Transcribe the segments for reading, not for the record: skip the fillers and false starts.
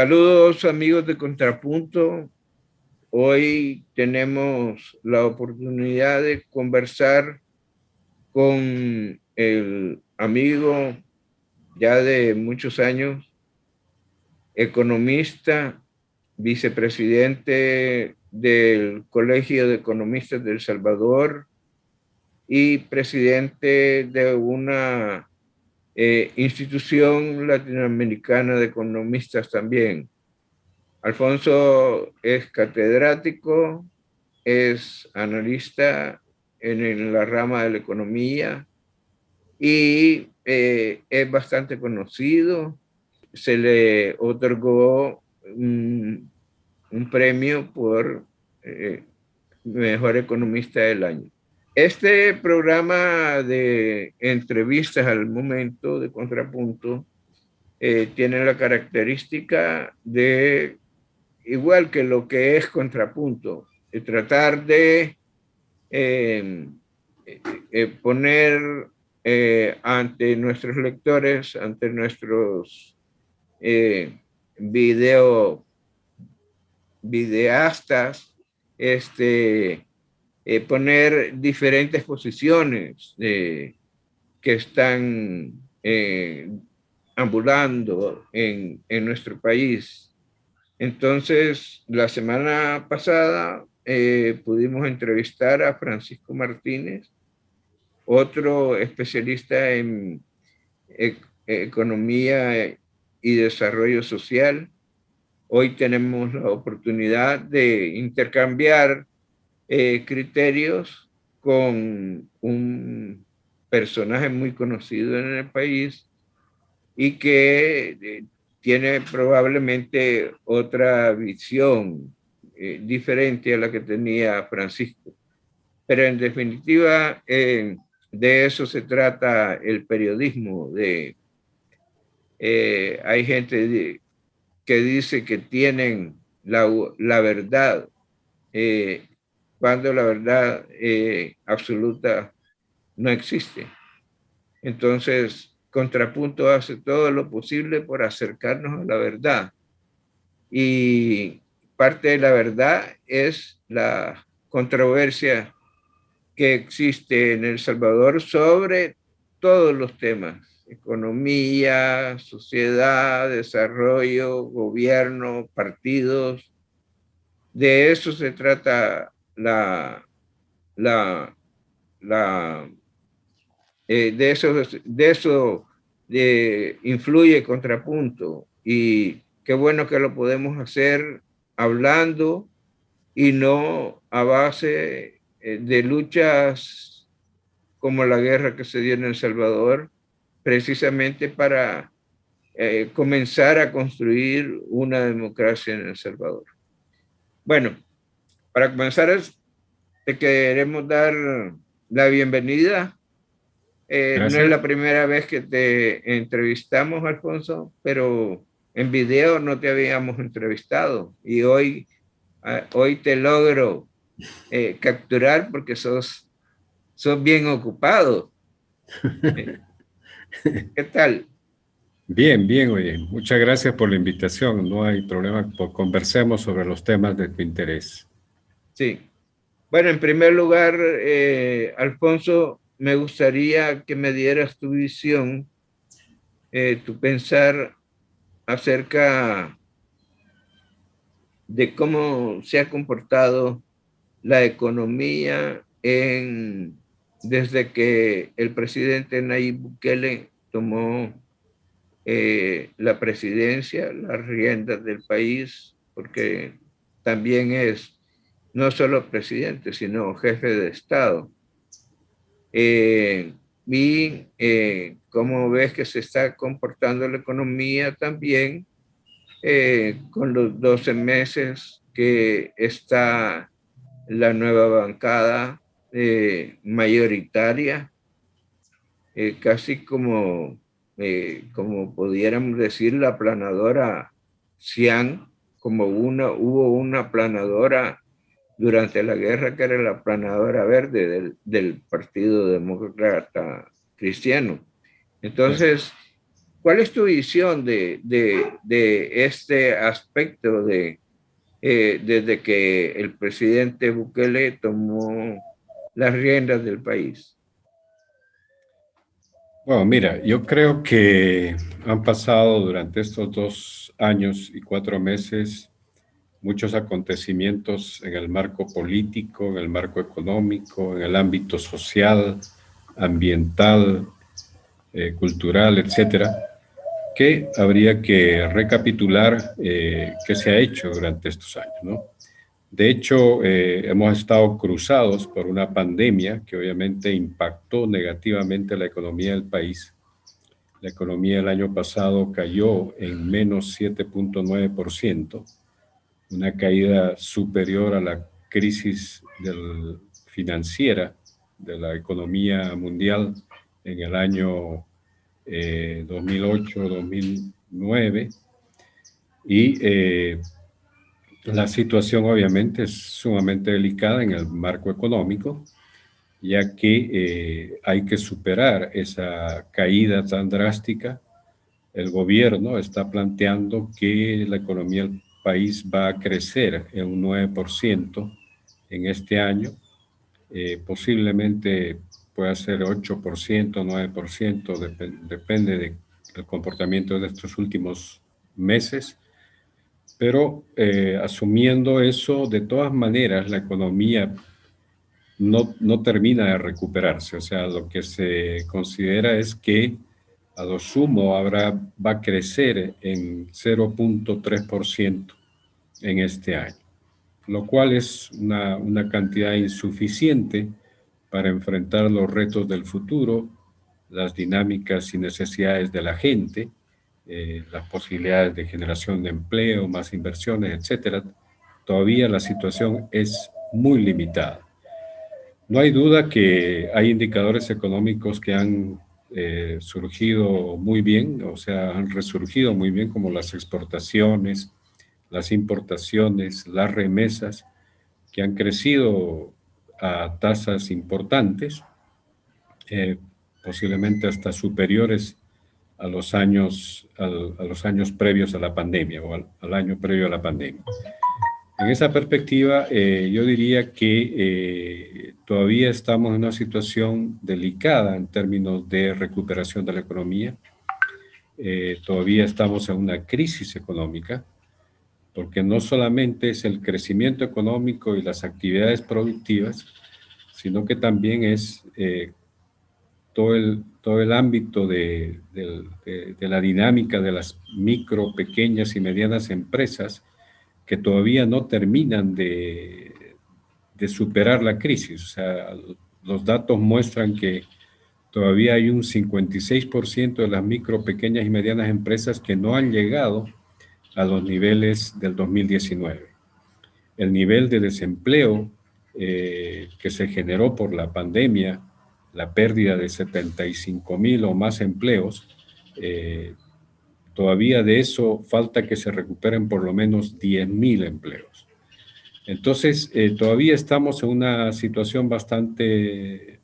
Saludos amigos de Contrapunto. Hoy tenemos la oportunidad de conversar con el amigo ya de muchos años, economista, vicepresidente del Colegio de Economistas de El Salvador y presidente de una institución latinoamericana de economistas también. Alfonso es catedrático, es analista en la rama de la economía y es bastante conocido. Se le otorgó un premio por mejor economista del año. Este programa de entrevistas al momento de Contrapunto tiene la característica de, igual que lo que es Contrapunto, tratar de poner ante nuestros lectores, ante nuestros eh, video, videastas, poner diferentes posiciones que están ambulando en nuestro país. Entonces, la semana pasada pudimos entrevistar a Francisco Martínez, otro especialista en economía y desarrollo social. Hoy tenemos la oportunidad de intercambiar criterios con un personaje muy conocido en el país y que tiene probablemente otra visión diferente a la que tenía Francisco. Pero en definitiva, de eso se trata el periodismo. Hay gente que dice que tienen la verdad, eh, cuando la verdad absoluta no existe. Entonces, Contrapunto hace todo lo posible por acercarnos a la verdad. Y parte de la verdad es la controversia que existe en El Salvador sobre todos los temas: economía, sociedad, desarrollo, gobierno, partidos. De eso se trata la, la de eso influye Contrapunto, y qué bueno que lo podemos hacer hablando y no a base de luchas como la guerra que se dio en El Salvador, precisamente para comenzar a construir una democracia en El Salvador. Bueno, para comenzar te queremos dar la bienvenida. No es Gracias. la primera vez que te entrevistamos, Alfonso, pero en video no te habíamos entrevistado y hoy te logro capturar porque sos bien ocupado. Eh, ¿Qué tal? Bien, bien, oye. Muchas gracias por la invitación. No hay problema, conversemos sobre los temas de tu interés. Sí. Bueno, en primer lugar, Alfonso, me gustaría que me dieras tu visión, tu pensar acerca de cómo se ha comportado la economía desde que el presidente Nayib Bukele tomó la presidencia, las riendas del país, porque también es no solo presidente, sino jefe de Estado. Eh, y cómo ves que se está comportando la economía también con los 12 meses que está la nueva bancada mayoritaria, casi como pudiéramos decir la aplanadora Cian, como hubo una aplanadora durante la guerra que era la aplanadora verde del Partido Demócrata Cristiano. Pues, Entonces, ¿Cuál es tu visión de este aspecto desde que el presidente Bukele tomó las riendas del país? Bueno, mira, yo creo que han pasado durante estos 2 años y 4 meses muchos acontecimientos en el marco político, en el marco económico, en el ámbito social, ambiental, cultural, etcétera, que habría que recapitular qué se ha hecho durante estos años, ¿no? De hecho, hemos estado cruzados por una pandemia que obviamente impactó negativamente la economía del país. La economía el año pasado cayó en menos 7,9%, una caída superior a la crisis financiera de la economía mundial en el año 2008-2009. Y la situación obviamente es sumamente delicada en el marco económico, ya que hay que superar esa caída tan drástica. El gobierno está planteando que la economía del país va a crecer en un 9% en este año. Posiblemente pueda ser 8%, 9%, depende del comportamiento de estos últimos meses. Pero asumiendo eso, de todas maneras, la economía no termina de recuperarse. O sea, lo que se considera es que a lo sumo va a crecer en 0,3% en este año, lo cual es una cantidad insuficiente para enfrentar los retos del futuro, las dinámicas y necesidades de la gente, las posibilidades de generación de empleo, más inversiones, etcétera. Todavía la situación es muy limitada. No hay duda que hay indicadores económicos que han surgido muy bien, o sea, han resurgido muy bien, como las exportaciones, las importaciones, las remesas, que han crecido a tasas importantes, eh, posiblemente hasta superiores a los años previos a la pandemia o al año previo a la pandemia. En esa perspectiva, yo diría que todavía estamos en una situación delicada en términos de recuperación de la economía. Todavía estamos en una crisis económica, porque no solamente es el crecimiento económico y las actividades productivas, sino que también es todo el ámbito de la dinámica de las micro, pequeñas y medianas empresas que todavía no terminan de superar la crisis. O sea, los datos muestran que todavía hay un 56% de las micro, pequeñas y medianas empresas que no han llegado a los niveles del 2019. El nivel de desempleo que se generó por la pandemia, la pérdida de 75,000 o más empleos, todavía de eso falta que se recuperen por lo menos 10,000 empleos. Entonces, todavía estamos en una situación bastante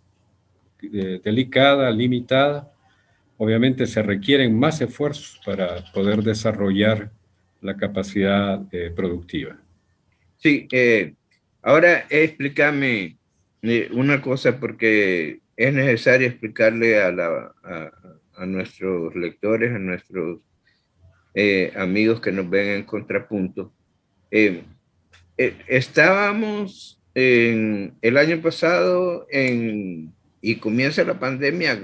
delicada, limitada. Obviamente se requieren más esfuerzos para poder desarrollar la capacidad productiva. Sí, ahora explícame una cosa porque es necesario explicarle a nuestros lectores, a nuestros amigos que nos ven en contrapunto. Eh, Estábamos el año pasado y comienza la pandemia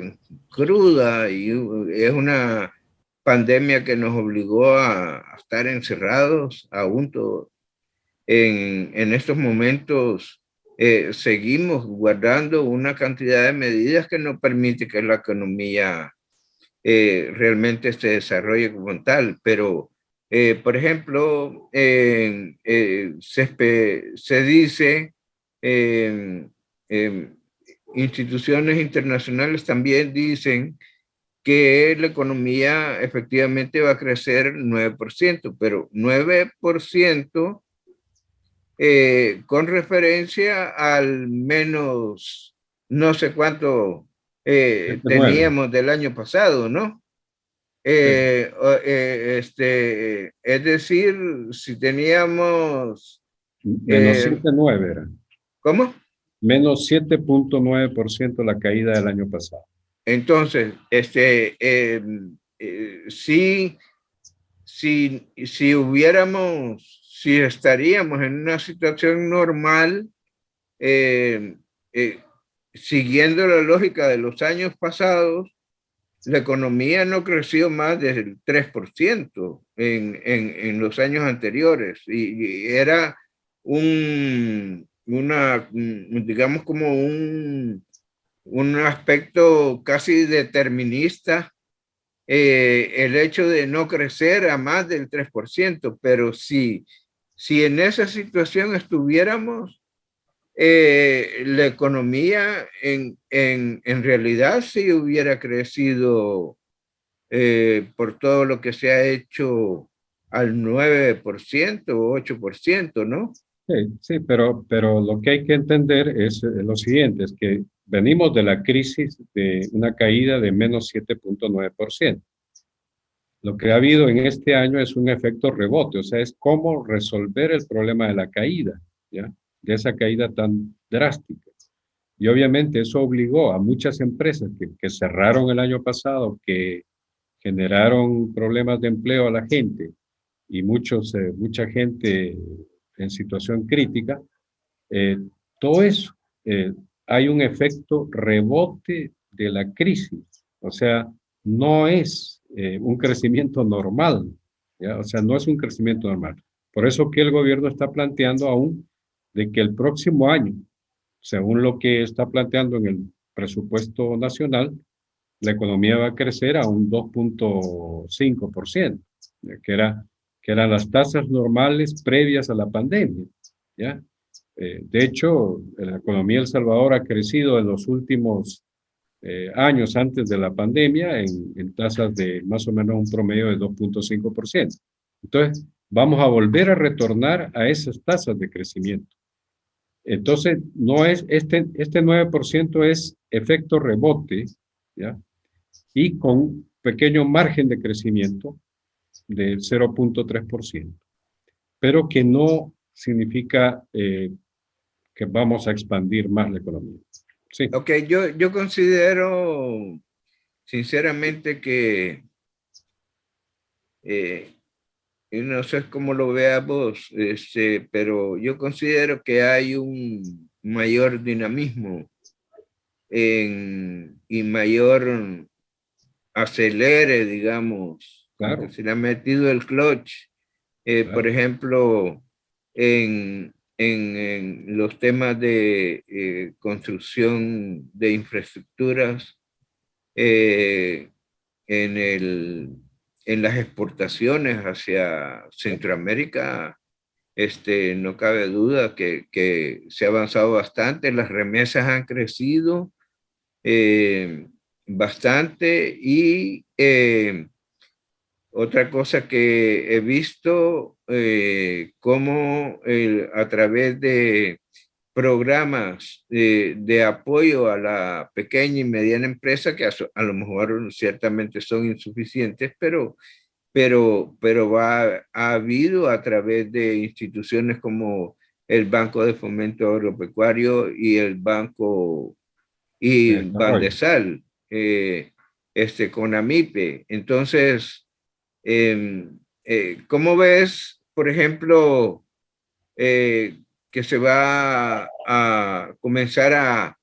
cruda y es una pandemia que nos obligó a estar encerrados aún todo. En estos momentos seguimos guardando una cantidad de medidas que no permite que la economía realmente se desarrolle como tal, pero por ejemplo, se dice, eh, eh, instituciones internacionales también dicen que la economía efectivamente va a crecer 9%, pero 9% con referencia al menos no sé cuánto 7,9. teníamos del año pasado, ¿no? Sí. Es decir, si teníamos, Menos eh, 7,9 era. ¿cómo? Menos 7,9% la caída del año pasado. Entonces, sí, si hubiéramos, si estaríamos en una situación normal, eh, eh, siguiendo la lógica de los años pasados, la economía no creció más del 3% en los años anteriores y era digamos, como un aspecto casi determinista el hecho de no crecer a más del 3%, pero si en esa situación estuviéramos, la economía en realidad sí hubiera crecido por todo lo que se ha hecho al 9% o 8%, ¿no? Sí, sí, pero lo que hay que entender es lo siguiente, es que venimos de la crisis de una caída de menos 7,9%. Lo que ha habido en este año es un efecto rebote, o sea, es cómo resolver el problema de la caída, ¿ya? De esa caída tan drástica. Y obviamente eso obligó a muchas empresas que cerraron el año pasado, que generaron problemas de empleo a la gente y mucha gente en situación crítica, eh, todo eso, eh, hay un efecto rebote de la crisis, o sea, no es un crecimiento normal, ¿ya? O sea, no es un crecimiento normal. Por eso que el gobierno está planteando aún de que el próximo año, según lo que está planteando en el presupuesto nacional, la economía va a crecer a un 2,5%, que eran las tasas normales previas a la pandemia, ¿ya? De hecho, la economía de El Salvador ha crecido en los últimos años antes de la pandemia en tasas de más o menos un promedio de 2,5%. Entonces, vamos a volver a retornar a esas tasas de crecimiento. Entonces, no es este 9% es efecto rebote, ¿ya? Y con pequeño margen de crecimiento de 0,3%, pero que no significa que vamos a expandir más la economía. Sí, Ok, yo considero sinceramente que, eh, y no sé cómo lo veas vos, pero yo considero que hay un mayor dinamismo y mayor acelere, digamos, como que claro, se le ha metido el clutch, por claro. ejemplo, en los temas de construcción de infraestructuras, eh, en en las exportaciones hacia Centroamérica. No cabe duda que se ha avanzado bastante, las remesas han crecido eh, bastante y otra cosa que he visto, como a través de programas de apoyo a la pequeña y mediana empresa, que a lo mejor ciertamente son insuficientes, pero ha habido a través de instituciones como el Banco de Fomento Agropecuario y el Banco De y desarrollo. Bandesal, con AMIPE. Entonces, ¿cómo ves, por ejemplo, que se va a comenzar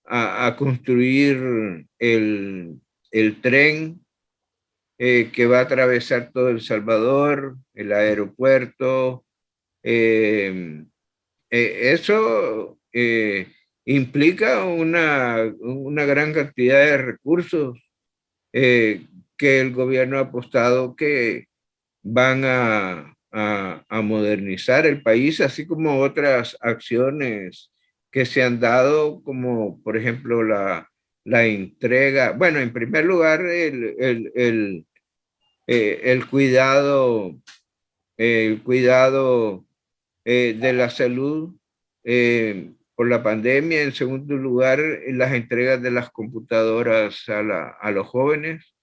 a construir el tren que va a atravesar todo El Salvador, el aeropuerto? Eh, Eso implica una gran cantidad de recursos que el gobierno ha apostado que van a modernizar el país, así como otras acciones que se han dado, como por ejemplo la entrega, bueno, en primer lugar, el cuidado de la salud por la pandemia. En segundo lugar, las entregas de las computadoras a los jóvenes.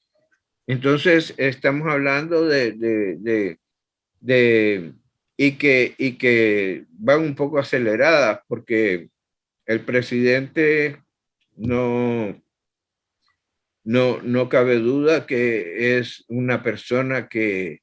Entonces, estamos hablando de y que van un poco aceleradas porque el presidente no, no cabe duda que es una persona que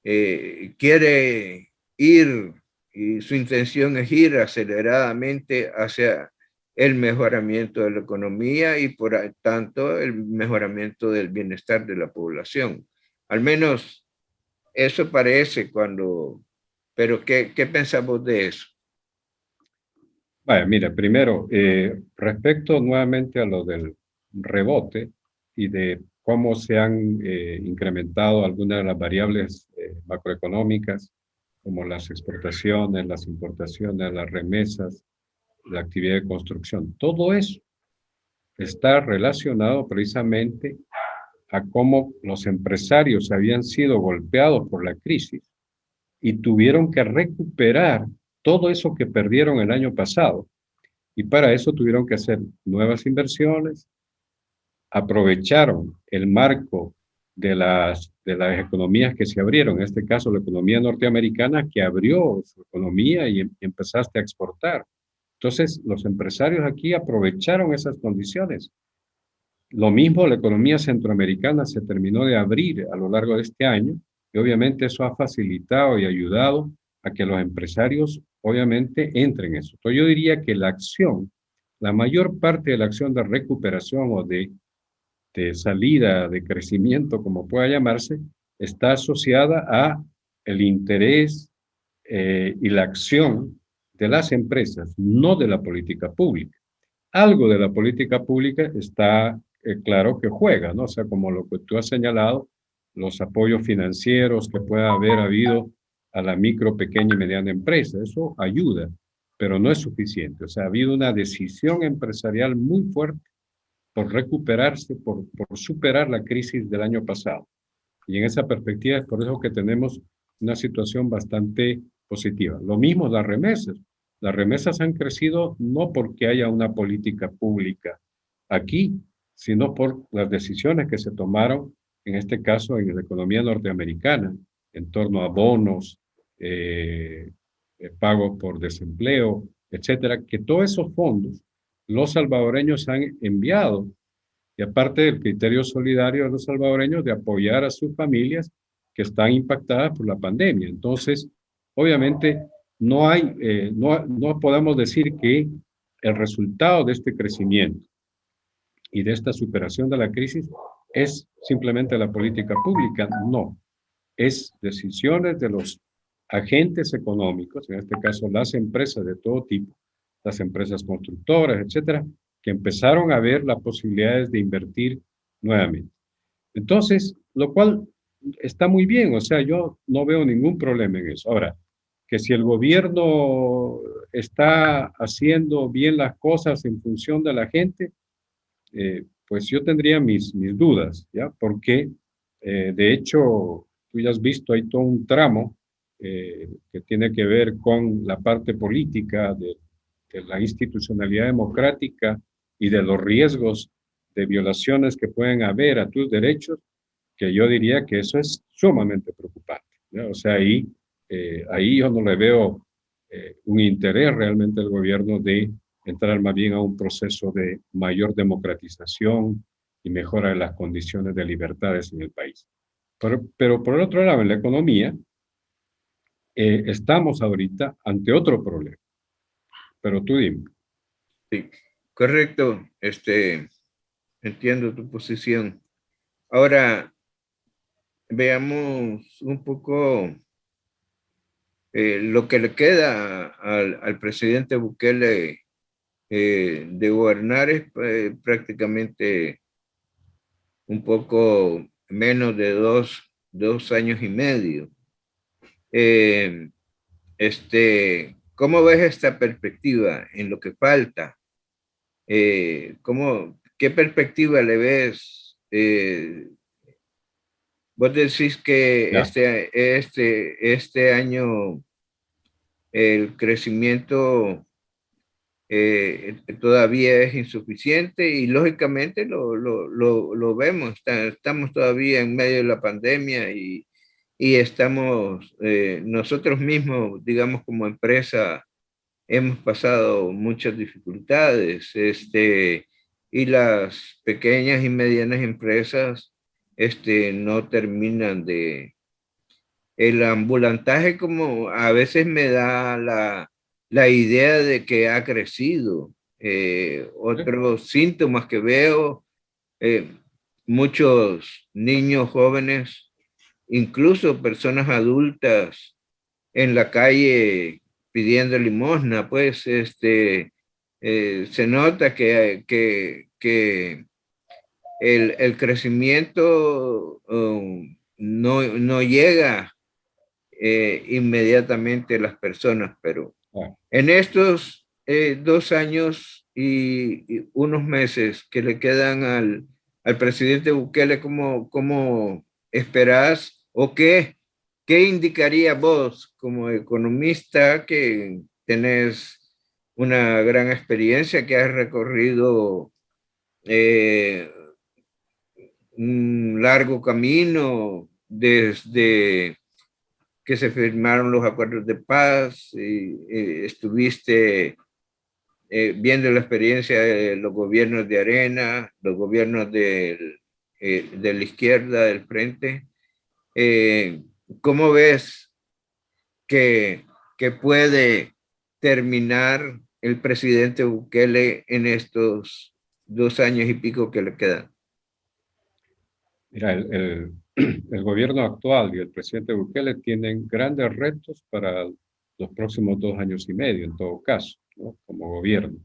quiere ir y su intención es ir aceleradamente hacia el mejoramiento de la economía y por tanto el mejoramiento del bienestar de la población. Al menos eso parece cuando, pero ¿qué pensamos de eso? Vaya, mira, primero, respecto nuevamente a lo del rebote y de cómo se han incrementado algunas de las variables macroeconómicas, como las exportaciones, las importaciones, las remesas, la actividad de construcción, todo eso está relacionado precisamente a cómo los empresarios habían sido golpeados por la crisis y tuvieron que recuperar todo eso que perdieron el año pasado. Y para eso tuvieron que hacer nuevas inversiones, aprovecharon el marco de las economías que se abrieron, en este caso la economía norteamericana que abrió su economía y empezaste a exportar. Entonces, los empresarios aquí aprovecharon esas condiciones. Lo mismo la economía centroamericana se terminó de abrir a lo largo de este año y obviamente eso ha facilitado y ayudado a que los empresarios obviamente entren en eso. Entonces yo diría que la acción, la mayor parte de la acción de recuperación o de salida, de crecimiento, como pueda llamarse, está asociada a el interés y la acción de las empresas, no de la política pública. Algo de la política pública está claro que juega, ¿no? O sea, como lo que tú has señalado, los apoyos financieros que pueda haber habido a la micro, pequeña y mediana empresa, eso ayuda, pero no es suficiente. O sea, ha habido una decisión empresarial muy fuerte por recuperarse, por superar la crisis del año pasado. Y en esa perspectiva es por eso que tenemos una situación bastante positiva. Lo mismo las remesas. Las remesas han crecido no porque haya una política pública aquí, sino por las decisiones que se tomaron, en este caso en la economía norteamericana, en torno a bonos, pagos por desempleo, etcétera, que todos esos fondos los salvadoreños han enviado y aparte del criterio solidario de los salvadoreños de apoyar a sus familias que están impactadas por la pandemia. Entonces, obviamente, no podemos decir que el resultado de este crecimiento y de esta superación de la crisis es simplemente la política pública. No, es decisiones de los agentes económicos, en este caso las empresas de todo tipo, las empresas constructoras, etcétera, que empezaron a ver las posibilidades de invertir nuevamente. Entonces, lo cual está muy bien, o sea, yo no veo ningún problema en eso. Ahora, que si el gobierno está haciendo bien las cosas en función de la gente, pues yo tendría mis dudas, ¿ya? Porque, de hecho, tú ya has visto, hay todo un tramo que tiene que ver con la parte política de la institucionalidad democrática y de los riesgos de violaciones que pueden haber a tus derechos, que yo diría que eso es sumamente preocupante, ¿ya? O sea, ahí yo no le veo un interés realmente del gobierno de entrar más bien a un proceso de mayor democratización y mejora de las condiciones de libertades en el país. Pero por el otro lado, en la economía, estamos ahorita ante otro problema. Pero tú dime. Sí, correcto, entiendo tu posición. Ahora, veamos un poco lo que le queda al presidente Bukele de gobernar es prácticamente un poco menos de dos años y medio. Eh, ¿Cómo ves esta perspectiva en lo que falta? ¿Qué perspectiva le ves? Vos decís que Ya. este año el crecimiento todavía es insuficiente y lógicamente lo vemos. Estamos todavía en medio de la pandemia y estamos, nosotros mismos, digamos, como empresa, hemos pasado muchas dificultades, y las pequeñas y medianas empresas, no terminan de... El ambulantaje como a veces me da la idea de que ha crecido. Otros síntomas que veo, eh, muchos niños jóvenes, incluso personas adultas en la calle pidiendo limosna, pues se nota que el crecimiento no llega inmediatamente a las personas, pero Ah, en estos 2 años y unos meses que le quedan al presidente Bukele, ¿cómo esperás o qué indicaría vos como economista que tenés una gran experiencia, que has recorrido eh, un largo camino desde que se firmaron los acuerdos de paz y estuviste viendo la experiencia de los gobiernos de Arena, los gobiernos de la izquierda, del frente? Eh, ¿Cómo ves que, que puede terminar el presidente Bukele en estos 2 años y pico que le quedan? mira, el gobierno actual y el presidente Bukele tienen grandes retos para los próximos 2 años y medio, en todo caso, ¿no? Como gobierno.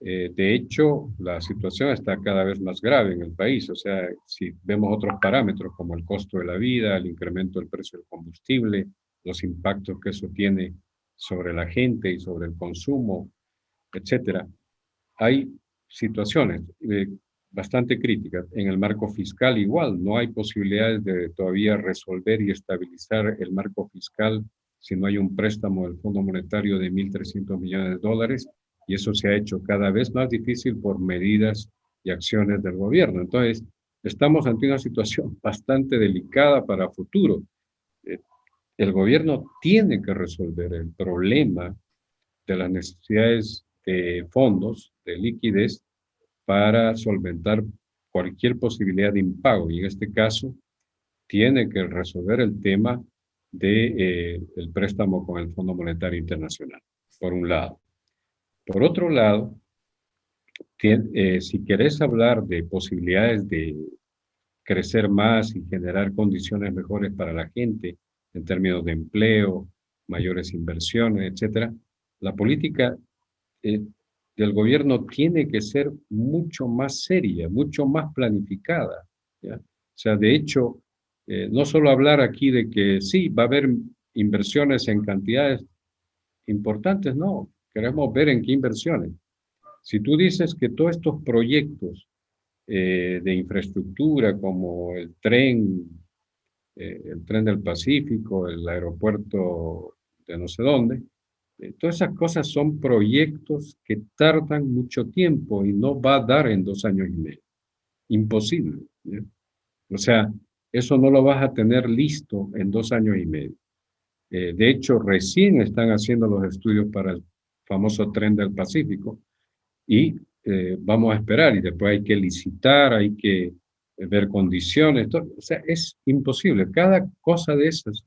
De hecho, la situación está cada vez más grave en el país. O sea, si vemos otros parámetros como el costo de la vida, el incremento del precio del combustible, los impactos que eso tiene sobre la gente y sobre el consumo, etcétera, hay situaciones bastante críticas. En el marco fiscal igual, no hay posibilidades de todavía resolver y estabilizar el marco fiscal si no hay un préstamo del Fondo Monetario de 1.300 millones de dólares, y eso se ha hecho cada vez más difícil por medidas y acciones del gobierno. Entonces, estamos ante una situación bastante delicada para futuro. Eh, El gobierno tiene que resolver el problema de las necesidades de fondos, de liquidez, para solventar cualquier posibilidad de impago. Y en este caso, tiene que resolver el tema de, el préstamo con el Fondo Monetario Internacional, por un lado. Por otro lado, si querés hablar de posibilidades de crecer más y generar condiciones mejores para la gente en términos de empleo, mayores inversiones, etcétera, la política eh, del gobierno tiene que ser mucho más seria, mucho más planificada, ¿ya? O sea, de hecho, no solo hablar aquí de que sí, va a haber inversiones en cantidades importantes, no, queremos ver en qué inversiones. Si tú dices que todos estos proyectos de infraestructura como el tren del Pacífico, el aeropuerto de no sé dónde, todas esas cosas son proyectos que tardan mucho tiempo y no va a dar en 2 años y medio. Imposible, ¿ya? O sea, eso no lo vas a tener listo en 2 años y medio. De hecho, recién están haciendo los estudios para el famoso tren del Pacífico y vamos a esperar y después hay que licitar, hay que ver condiciones, todo. O sea, es imposible. Cada cosa de esas,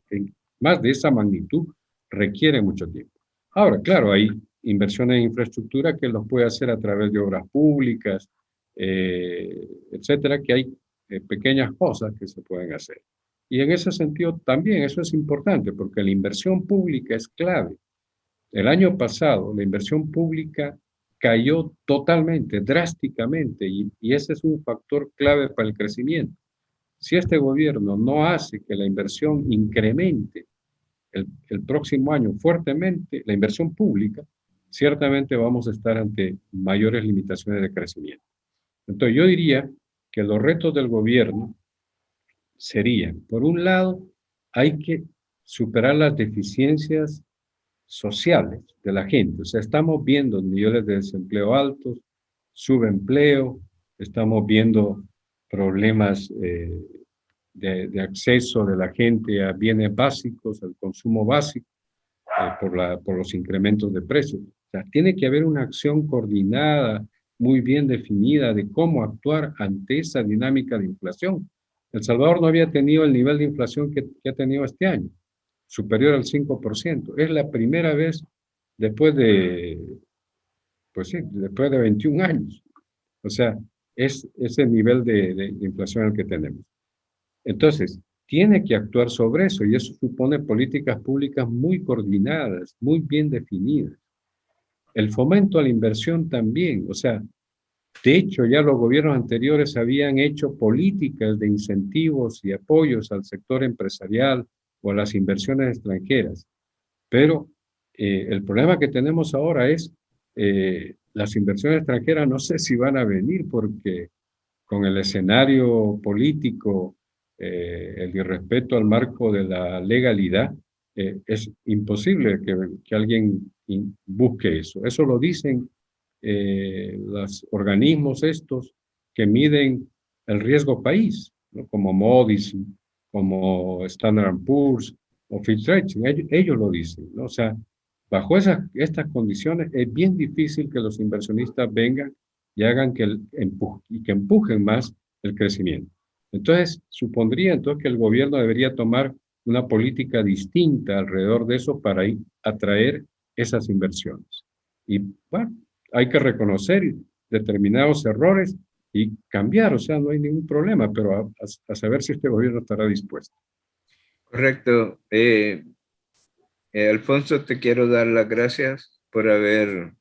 más de esa magnitud, requiere mucho tiempo. Ahora, claro, hay inversiones en infraestructura que los puede hacer a través de obras públicas, etcétera, que hay pequeñas cosas que se pueden hacer. Y en ese sentido también eso es importante porque la inversión pública es clave. El año pasado la inversión pública cayó totalmente, drásticamente, y ese es un factor clave para el crecimiento. Si este gobierno no hace que la inversión incremente el próximo año fuertemente, la inversión pública, ciertamente vamos a estar ante mayores limitaciones de crecimiento. Entonces yo diría que los retos del gobierno serían, por un lado, hay que superar las deficiencias sociales de la gente. O sea, estamos viendo niveles de desempleo altos, subempleo, estamos viendo problemas de acceso de la gente a bienes básicos, al consumo básico, por los incrementos de precios. O sea, tiene que haber una acción coordinada, muy bien definida de cómo actuar ante esa dinámica de inflación. El Salvador no había tenido el nivel de inflación que ha tenido este año, superior al 5%. Es la primera vez después de, pues sí, después de 21 años. O sea, es ese nivel de inflación el que tenemos. Entonces, tiene que actuar sobre eso y eso supone políticas públicas muy coordinadas, muy bien definidas. El fomento a la inversión también, o sea, de hecho ya los gobiernos anteriores habían hecho políticas de incentivos y apoyos al sector empresarial o a las inversiones extranjeras, pero el problema que tenemos ahora es las inversiones extranjeras no sé si van a venir porque con el escenario político, el irrespeto al marco de la legalidad, es imposible que alguien busque eso. Eso lo dicen los organismos estos que miden el riesgo país, ¿no? Como Moody's, como Standard Poor's o Fitch Ratings. Ellos lo dicen, ¿no? O sea, bajo estas condiciones es bien difícil que los inversionistas vengan y hagan que empujen más el crecimiento. Entonces, supondría entonces que el gobierno debería tomar una política distinta alrededor de eso para atraer esas inversiones. Y bueno, hay que reconocer determinados errores y cambiar, o sea, no hay ningún problema, pero a saber si este gobierno estará dispuesto. Correcto. Alfonso, te quiero dar las gracias por haber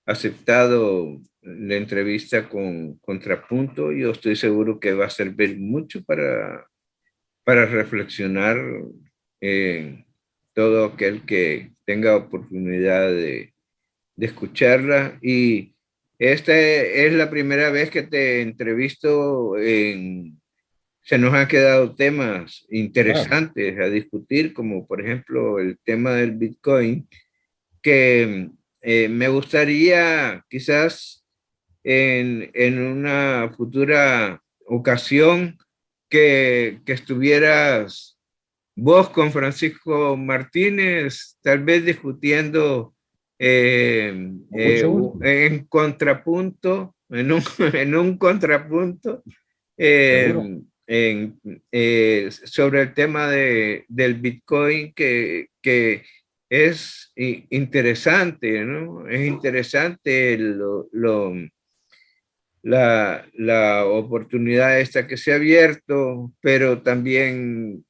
aceptado la entrevista con Contrapunto. Yo estoy seguro que va a servir mucho para reflexionar todo aquel que tenga oportunidad de escucharla. Y esta es la primera vez que te entrevisto se nos han quedado temas Claro, interesantes a discutir, como por ejemplo el tema del Bitcoin, que me gustaría quizás en una futura ocasión que estuvieras vos con Francisco Martínez, tal vez discutiendo con mucho gusto, en contrapunto, en un contrapunto, seguro. sobre el tema del Bitcoin que es interesante, ¿no? Es interesante la oportunidad esta que se ha abierto, pero también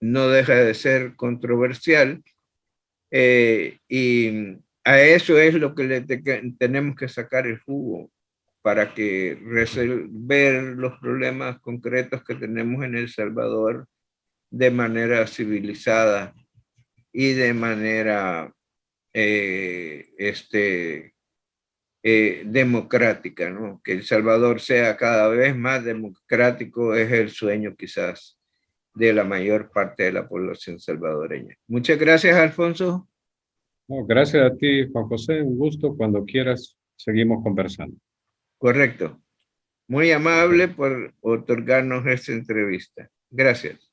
no deja de ser controversial. Y a eso es lo que tenemos que sacar el jugo para que resolver los problemas concretos que tenemos en El Salvador de manera civilizada y de manera democrática, ¿no? Que El Salvador sea cada vez más democrático es el sueño quizás de la mayor parte de la población salvadoreña. Muchas gracias, Alfonso. No, gracias a ti, Juan José, un gusto. Cuando quieras, seguimos conversando. Correcto. Muy amable por otorgarnos esta entrevista. Gracias.